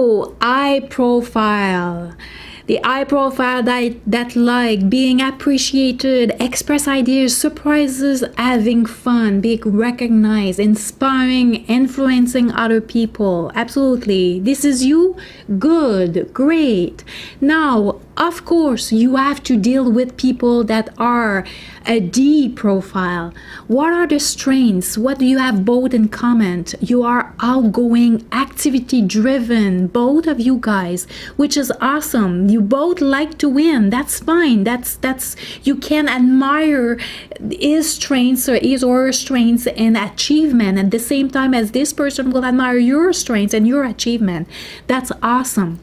So, I profile. The I profile that like being appreciated, express ideas, surprises, having fun, being recognized, inspiring, influencing other people. Absolutely. This is you? Good, great. Now, of course, you have to deal with people that are a D profile. What are the strengths? What do you have both in common? You are outgoing, activity driven, both of you guys, which is awesome. You both like to win. That's fine. That's you can admire his strengths or his or her strengths and achievement at the same time as this person will admire your strengths and your achievement. That's awesome.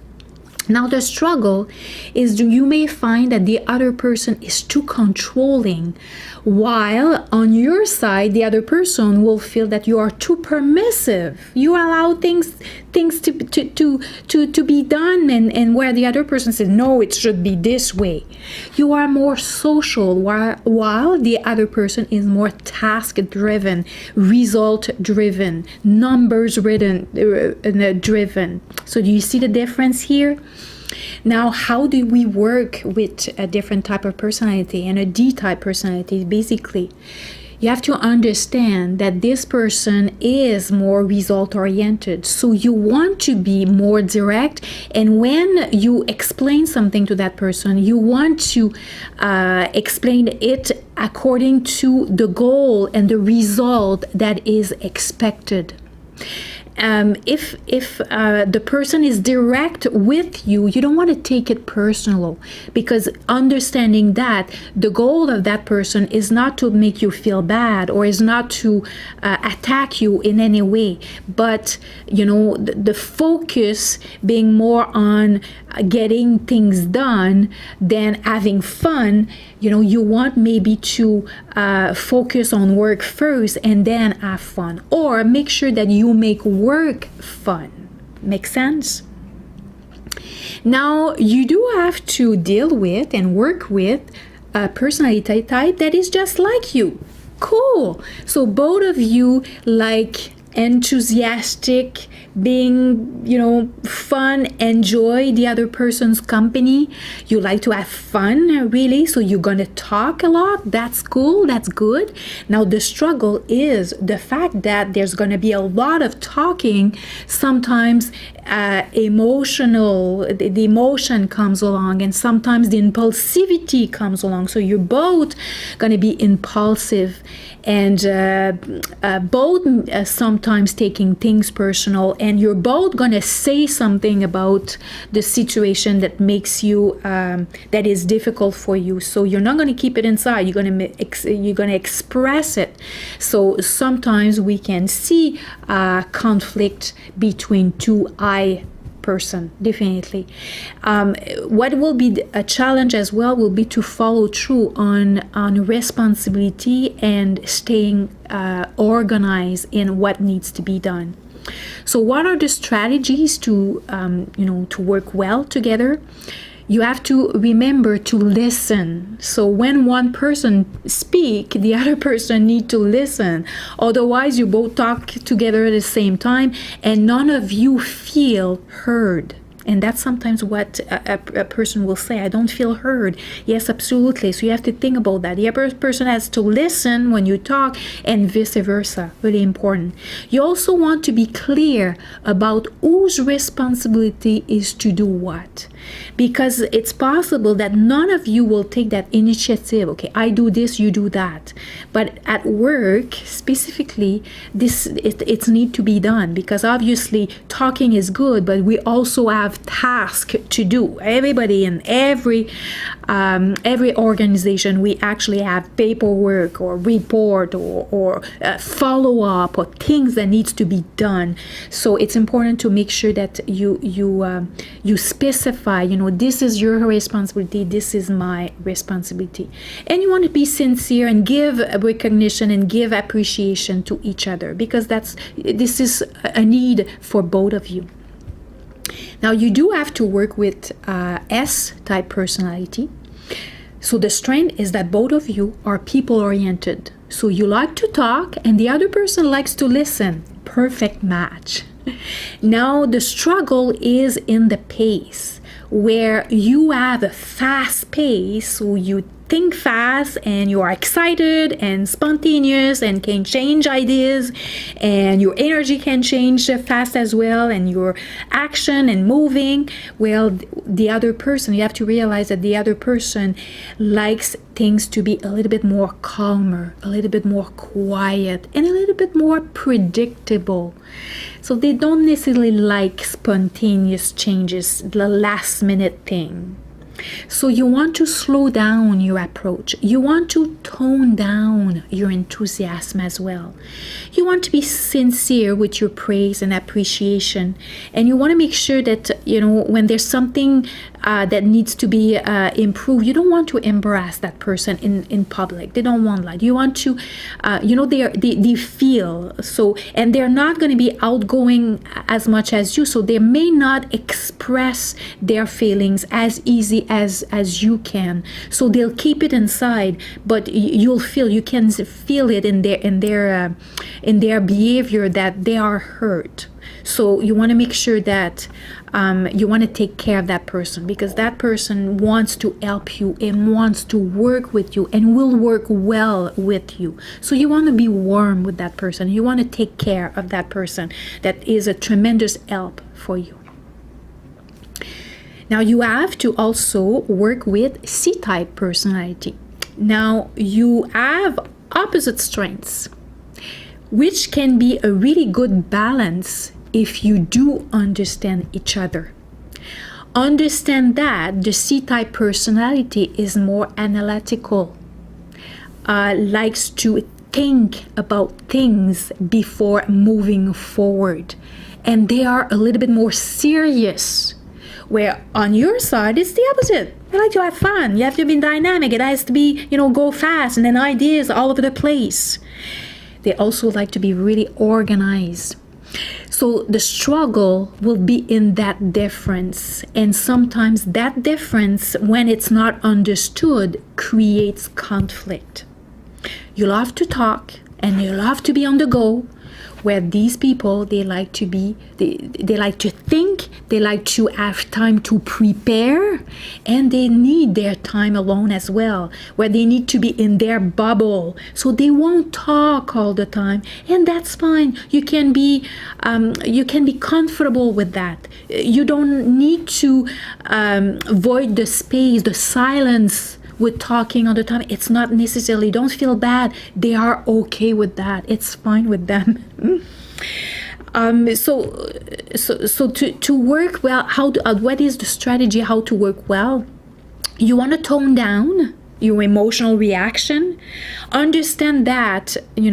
Now the struggle is you may find that the other person is too controlling, while on your side the other person will feel that you are too permissive. You allow things to be done, and where the other person says no, it should be this way. You are more social, while the other person is more task driven, result driven, numbers driven. So do you see the difference here? Now, how do we work with a different type of personality and a D-type personality? Basically, you have to understand that this person is more result-oriented. So you want to be more direct. And when you explain something to that person, you want to explain it according to the goal and the result that is expected. If the person is direct with you, you don't want to take it personal, because understanding that the goal of that person is not to make you feel bad or is not to attack you in any way, but the focus being more on getting things done than having fun. You want maybe to focus on work first and then have fun, or make sure that you make work fun. Make sense? Now, you do have to deal with and work with a personality type that is just like you. Cool. So both of you like enthusiastic, being fun, enjoy the other person's company. You like to have fun, really, so you're gonna talk a lot. That's cool, that's good. Now the struggle is the fact that there's gonna be a lot of talking. Sometimes the emotion comes along, and sometimes the impulsivity comes along. So you're both gonna be impulsive and both sometimes taking things personal, and you're both gonna say something about the situation that makes you that is difficult for you. So you're not gonna keep it inside. You're gonna express it. So sometimes we can see conflict between two I person, definitely. What will be a challenge as well will be to follow through on responsibility and staying organized in what needs to be done. So what are the strategies to work well together? You have to remember to listen. So when one person speak, the other person need to listen. Otherwise, you both talk together at the same time and none of you feel heard. And that's sometimes what a person will say, I don't feel heard. Yes, absolutely. So you have to think about that. The other person has to listen when you talk, and vice versa. Really important. You also want to be clear about whose responsibility is to do what. Because it's possible that none of you will take that initiative. Okay, I do this, you do that. But at work, specifically, it needs to be done, because obviously talking is good, but we also have task to do. Everybody in every organization, we actually have paperwork or report or follow up or things that needs to be done. So it's important to make sure that you specify, this is your responsibility, this is my responsibility, and you want to be sincere and give recognition and give appreciation to each other, because this is a need for both of you. Now you do have to work with S-type personality. So the strength is that both of you are people-oriented. So you like to talk and the other person likes to listen. Perfect match. Now the struggle is in the pace, where you have a fast pace, so you think fast and you are excited and spontaneous and can change ideas, and your energy can change fast as well, and your action and moving. Well, the other person, you have to realize that the other person likes things to be a little bit more calmer, a little bit more quiet, and a little bit more predictable. So they don't necessarily like spontaneous changes, the last minute thing. So you want to slow down your approach. You want to tone down your enthusiasm as well. You want to be sincere with your praise and appreciation. And you want to make sure that, when there's something that needs to be improved, you don't want to embarrass that person in public. They don't want that. You want to, they feel so, and they're not going to be outgoing as much as you. So they may not express their feelings as easy as you can, so they'll keep it inside, but you can feel it in their behavior that they are hurt. So you want to make sure that you want to take care of that person, because that person wants to help you and wants to work with you and will work well with you. So you want to be warm with that person. You want to take care of that person that is a tremendous help for you. Now you have to also work with C-type personality. Now you have opposite strengths, which can be a really good balance if you do understand each other. Understand that the C-type personality is more analytical, likes to think about things before moving forward, and they are a little bit more serious. Where on your side, it's the opposite. You like to have fun. You have to be dynamic. It has to be, go fast, and then ideas all over the place. They also like to be really organized. So the struggle will be in that difference. And sometimes that difference, when it's not understood, creates conflict. You'll have to talk, and you'll have to be on the go. Where these people, they like to think, they like to have time to prepare, and they need their time alone as well, where they need to be in their bubble, so they won't talk all the time, and that's fine. You can be comfortable with that. You don't need to avoid the space, the silence with talking all the time. It's not necessarily, don't feel bad. They are okay with that. It's fine with them. So to work well, what is the strategy how to work well? You want to tone down your emotional reaction. Understand that they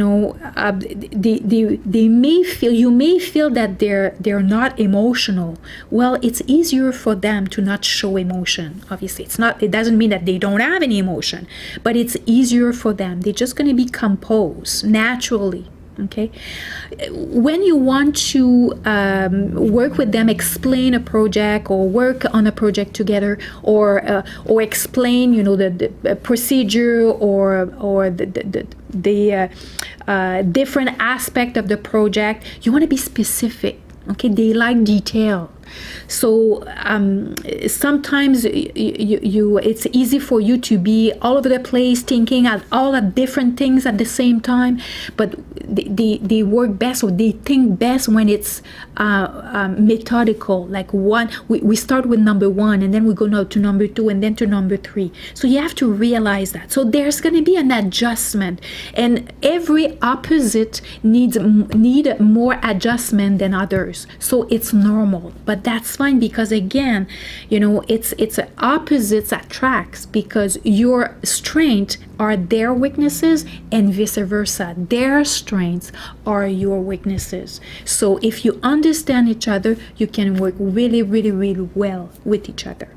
may feel, you may feel that they're not emotional. Well, it's easier for them to not show emotion. Obviously, it doesn't mean that they don't have any emotion, but it's easier for them. They're just going to be composed naturally. Okay, when you want to work with them, explain a project or work on a project together, or explain, the procedure or the different aspect of the project, you want to be specific. Okay, they like detail. So sometimes it's easy for you to be all over the place, thinking at all the different things at the same time, but they work best, or they think best when it's methodical. Like we start with number 1, and then we go now to number 2, and then to number 3. So you have to realize that. So there's going to be an adjustment, and every opposite need more adjustment than others. So it's normal, but that's fine, because again, it's opposites attracts, because your strengths are their weaknesses and vice versa. Their strengths are your weaknesses. So if you understand each other, you can work really, really, really well with each other.